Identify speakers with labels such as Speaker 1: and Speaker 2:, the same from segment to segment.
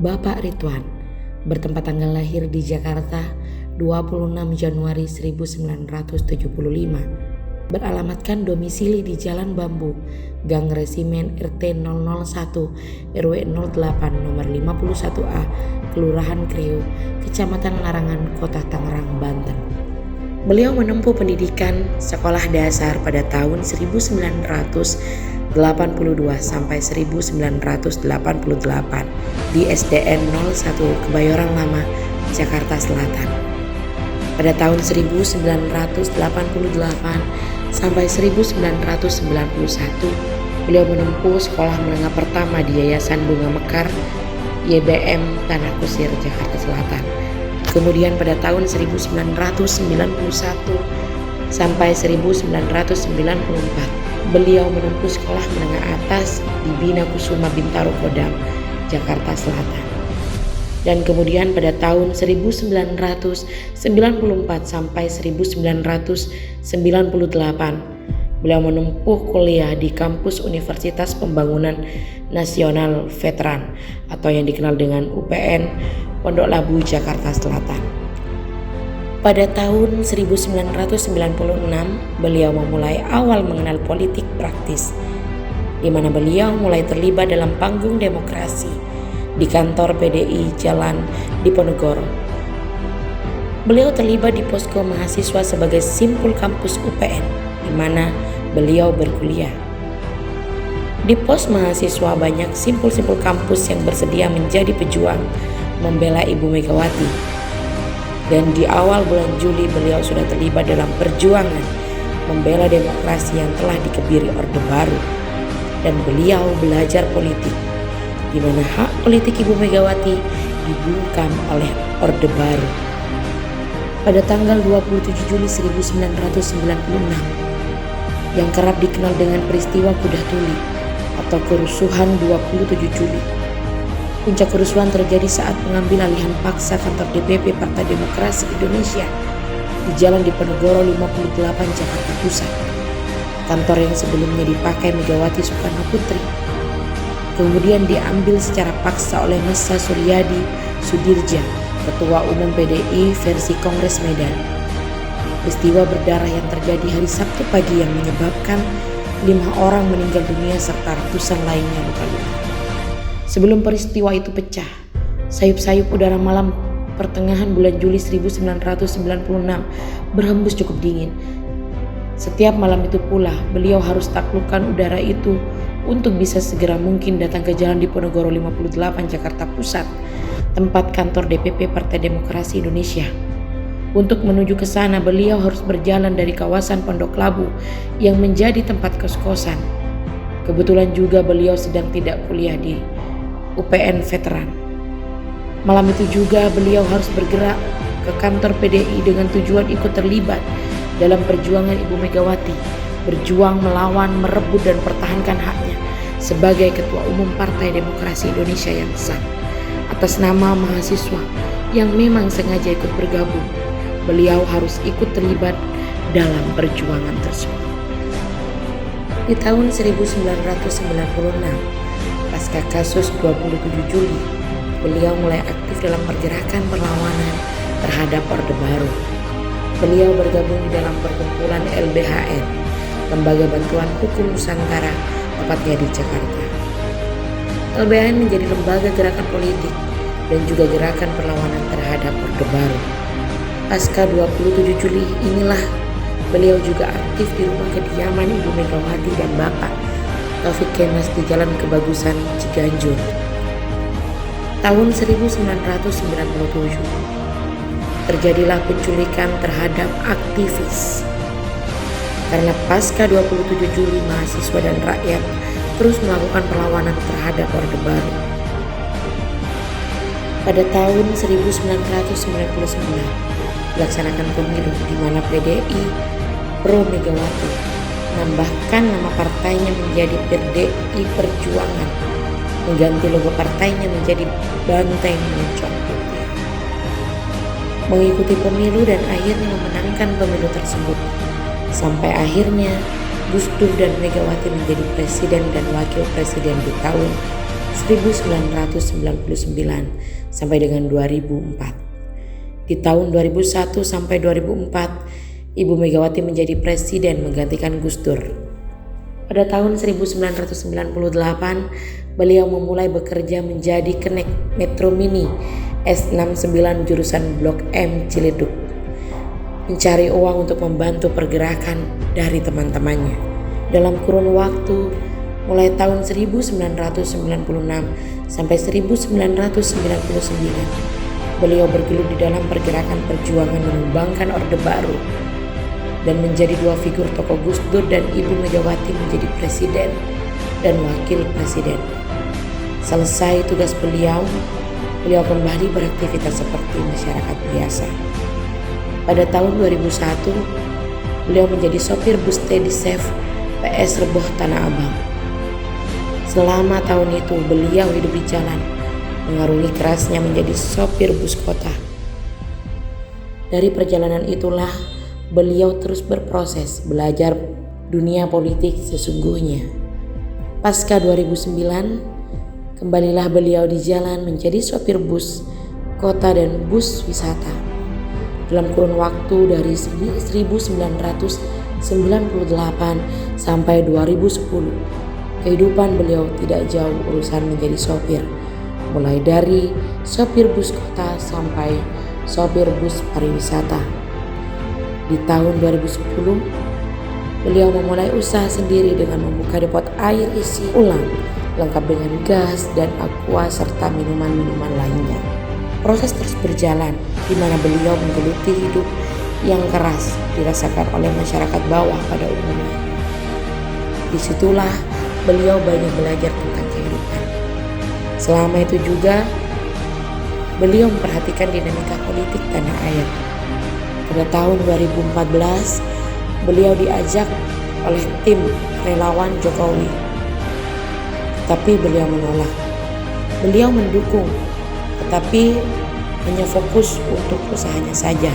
Speaker 1: Bapak Ridwan bertempat tanggal lahir di Jakarta 26 Januari 1975, beralamatkan domisili di Jalan Bambu, Gang Resimen RT 001 RW 08 nomor 51A, Kelurahan Kriuk, Kecamatan Larangan, Kota Tangerang, Banten. Beliau menempuh pendidikan sekolah dasar pada tahun 1982 sampai 1988 di SDN 01 Kebayoran Lama, Jakarta Selatan. Pada tahun 1988 sampai 1991, beliau menempuh sekolah menengah pertama di Yayasan Bunga Mekar, YBM Tanah Kusir, Jakarta Selatan. Kemudian pada tahun 1991 sampai 1994, beliau menempuh sekolah menengah atas di Bina Kusuma Bintaro Kodam, Jakarta Selatan. Dan kemudian pada tahun 1994 sampai 1998, beliau menempuh kuliah di kampus Universitas Pembangunan Nasional Veteran atau yang dikenal dengan UPN Pondok Labu, Jakarta Selatan. Pada tahun 1996, beliau memulai awal mengenal politik praktis, di mana beliau mulai terlibat dalam panggung demokrasi di kantor PDI Jalan Diponegoro. Beliau terlibat di posko mahasiswa sebagai simpul kampus UPN, di mana beliau berkuliah. Di pos mahasiswa banyak simpul-simpul kampus yang bersedia menjadi pejuang membela Ibu Megawati. Dan di awal bulan Juli beliau sudah terlibat dalam perjuangan membela demokrasi yang telah dikebiri Orde Baru. Dan beliau belajar politik, di mana hak politik Ibu Megawati dibungkam oleh Orde Baru. Pada tanggal 27 Juli 1996, yang kerap dikenal dengan peristiwa Kuda Tuli atau kerusuhan 27 Juli. Puncak kerusuhan terjadi saat pengambil alihan paksa kantor DPP Partai Demokrasi Indonesia di Jalan Diponegoro 58, Jakarta Pusat. Kantor yang sebelumnya dipakai Megawati Soekarno Putri kemudian diambil secara paksa oleh Messa Suryadi Sudirja, Ketua Umum PDI versi Kongres Medan. Peristiwa berdarah yang terjadi hari Sabtu pagi yang menyebabkan 5 orang meninggal dunia serta ratusan lainnya luka-luka. Sebelum peristiwa itu pecah, sayup-sayup udara malam pertengahan bulan Juli 1996 berhembus cukup dingin. Setiap malam itu pula, beliau harus taklukkan udara itu untuk bisa segera mungkin datang ke Jalan Diponegoro 58, Jakarta Pusat, tempat kantor DPP Partai Demokrasi Indonesia. Untuk menuju ke sana, beliau harus berjalan dari kawasan Pondok Labu yang menjadi tempat kos-kosan. Kebetulan juga beliau sedang tidak kuliah di UPN Veteran. Malam itu juga beliau harus bergerak ke kantor PDI dengan tujuan ikut terlibat dalam perjuangan Ibu Megawati, berjuang melawan, merebut dan pertahankan haknya sebagai Ketua Umum Partai Demokrasi Indonesia yang sah. Atas nama mahasiswa yang memang sengaja ikut bergabung, beliau harus ikut terlibat dalam perjuangan tersebut. Di tahun 1996, pasca kasus 27 Juli, beliau mulai aktif dalam pergerakan perlawanan terhadap Orde Baru. Beliau bergabung di dalam perkumpulan LBHN, Lembaga Bantuan Hukum Nusantara, tepatnya di Jakarta. LBHN menjadi lembaga gerakan politik dan juga gerakan perlawanan terhadap Orde Baru. Pasca 27 Juli inilah beliau juga aktif di rumah kediaman Ibu Megawati dan Bapak Taufik Kemas di Jalan Kebagusan, Ciganjur. Tahun 1997 terjadilah penculikan terhadap aktivis. Karena pasca 27 Juli mahasiswa dan rakyat terus melakukan perlawanan terhadap Orde Baru. Pada tahun 1999 dilaksanakan pemilu di mana PDI pro Megawati menambahkan nama partainya menjadi PDI Perjuangan, mengganti logo partainya menjadi banteng moncong putih. Mengikuti pemilu dan akhirnya memenangkan pemilu tersebut, sampai akhirnya Gus Dur dan Megawati menjadi presiden dan wakil presiden di tahun 1999 sampai dengan 2004. Di tahun 2001 sampai 2004, Ibu Megawati menjadi presiden menggantikan Gus Dur. Pada tahun 1998, beliau memulai bekerja menjadi Kenek Metro Mini S69 jurusan Blok M Ciledug, mencari uang untuk membantu pergerakan dari teman-temannya. Dalam kurun waktu mulai tahun 1996 sampai 1999, beliau bergelut di dalam pergerakan perjuangan menumbangkan Orde Baru dan menjadi dua figur tokoh Gus Dur dan Ibu Megawati menjadi presiden dan wakil presiden. Selesai tugas beliau kembali beraktivitas seperti masyarakat biasa. Pada tahun 2001, beliau menjadi sopir bus Teddy Chef PS Reboh Tanah Abang. Selama tahun itu beliau hidup di jalan, mengarungi kerasnya menjadi sopir bus kota. Dari perjalanan itulah beliau terus berproses belajar dunia politik sesungguhnya. Pasca 2009, kembalilah beliau di jalan menjadi sopir bus kota dan bus wisata. Dalam kurun waktu dari 1998 sampai 2010, kehidupan beliau tidak jauh urusan menjadi sopir, mulai dari sopir bus kota sampai sopir bus pariwisata. Di tahun 2010, beliau memulai usaha sendiri dengan membuka depot air isi ulang lengkap dengan gas dan aqua serta minuman-minuman lainnya. Proses terus berjalan di mana beliau menggeluti hidup yang keras dirasakan oleh masyarakat bawah pada umumnya. Disitulah beliau banyak belajar tentang kehidupan. Selama itu juga beliau memperhatikan dinamika politik tanah air. Pada tahun 2014, beliau diajak oleh tim relawan Jokowi, tapi beliau menolak. Beliau mendukung, tetapi hanya fokus untuk usahanya saja.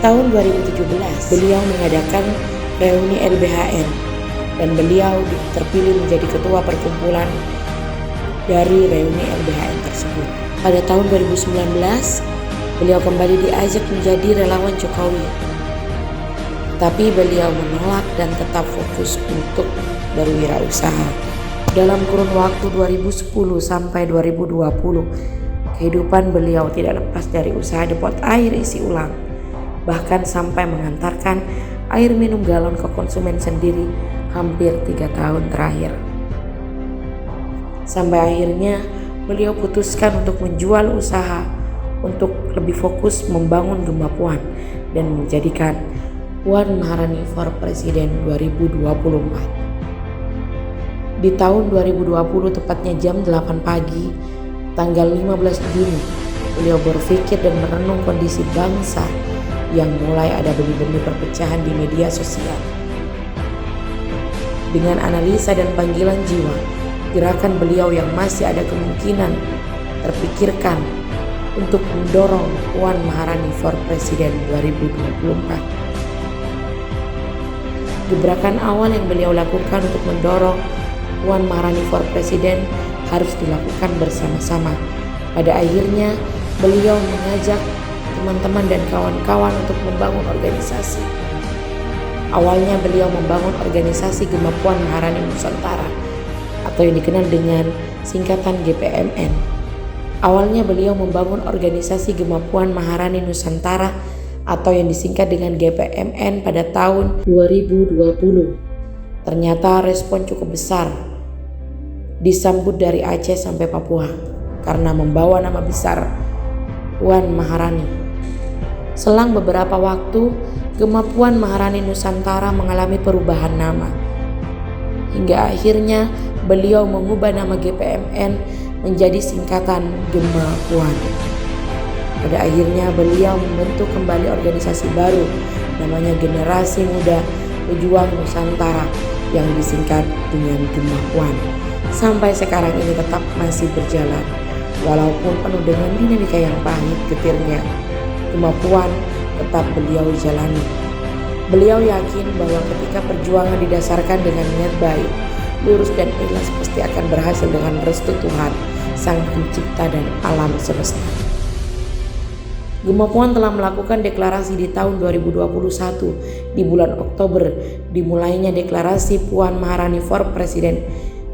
Speaker 1: Tahun 2017, beliau mengadakan reuni LBHN dan beliau terpilih menjadi ketua perkumpulan dari reuni LBHN tersebut. Pada tahun 2019, beliau kembali diajak menjadi relawan Jokowi, tapi beliau menolak dan tetap fokus untuk berwirausaha. Dalam kurun waktu 2010 sampai 2020, kehidupan beliau tidak lepas dari usaha depot air isi ulang, bahkan sampai mengantarkan air minum galon ke konsumen sendiri hampir 3 tahun terakhir. Sampai akhirnya beliau putuskan untuk menjual usaha untuk lebih fokus membangun Gema Puan dan menjadikan Puan Maharani for Presiden 2024. Di tahun 2020, tepatnya jam 8 pagi, tanggal 15 Juni, beliau berpikir dan merenung kondisi bangsa yang mulai ada benih-benih perpecahan di media sosial. Dengan analisa dan panggilan jiwa, gerakan beliau yang masih ada kemungkinan terpikirkan untuk mendorong Puan Maharani for Presiden 2024. Gebrakan awal yang beliau lakukan untuk mendorong Puan Maharani for Presiden harus dilakukan bersama-sama. Pada akhirnya beliau mengajak teman-teman dan kawan-kawan untuk membangun organisasi. Awalnya beliau membangun organisasi Gema Puan Maharani Nusantara atau yang dikenal dengan singkatan GPMN. Awalnya beliau membangun organisasi Gema Puan Maharani Nusantara atau yang disingkat dengan GPMN pada tahun 2020. Ternyata respon cukup besar disambut dari Aceh sampai Papua karena membawa nama besar Puan Maharani. Selang beberapa waktu, Gema Puan Maharani Nusantara mengalami perubahan nama. Hingga akhirnya beliau mengubah nama GPMN menjadi singkatan Gema Puan. Pada akhirnya beliau membentuk kembali organisasi baru namanya Generasi Muda Pejuang Nusantara yang disingkat dengan Gema Puan. Sampai sekarang ini tetap masih berjalan, walaupun penuh dengan dinamika yang pahit getirnya. Gema Puan tetap beliau jalani. Beliau yakin bahwa ketika perjuangan didasarkan dengan niat baik, lurus dan ikhlas pasti akan berhasil dengan restu Tuhan, Sang Pencipta dan alam semesta. Gemah Puan telah melakukan deklarasi di tahun 2021. Di bulan Oktober dimulainya deklarasi Puan Maharani for Presiden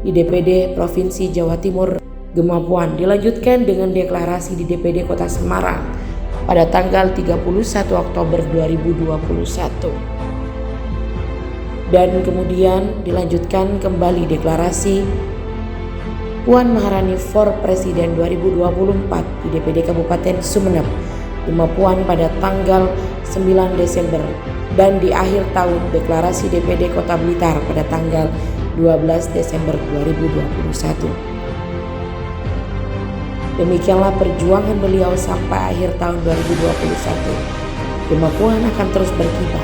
Speaker 1: di DPD Provinsi Jawa Timur. Gemah Puan dilanjutkan dengan deklarasi di DPD Kota Semarang pada tanggal 31 Oktober 2021. Dan kemudian dilanjutkan kembali deklarasi Puan Maharani for Presiden 2024 di DPD Kabupaten Sumeneb, Gemah Puan pada tanggal 9 Desember, dan di akhir tahun deklarasi DPD Kota Blitar pada tanggal 12 Desember 2021. Demikianlah perjuangan beliau sampai akhir tahun 2021. Gemah Puan akan terus berkibar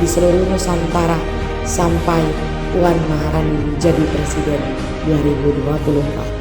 Speaker 1: di seluruh Nusantara sampai Puan Maharani menjadi Presiden 2024.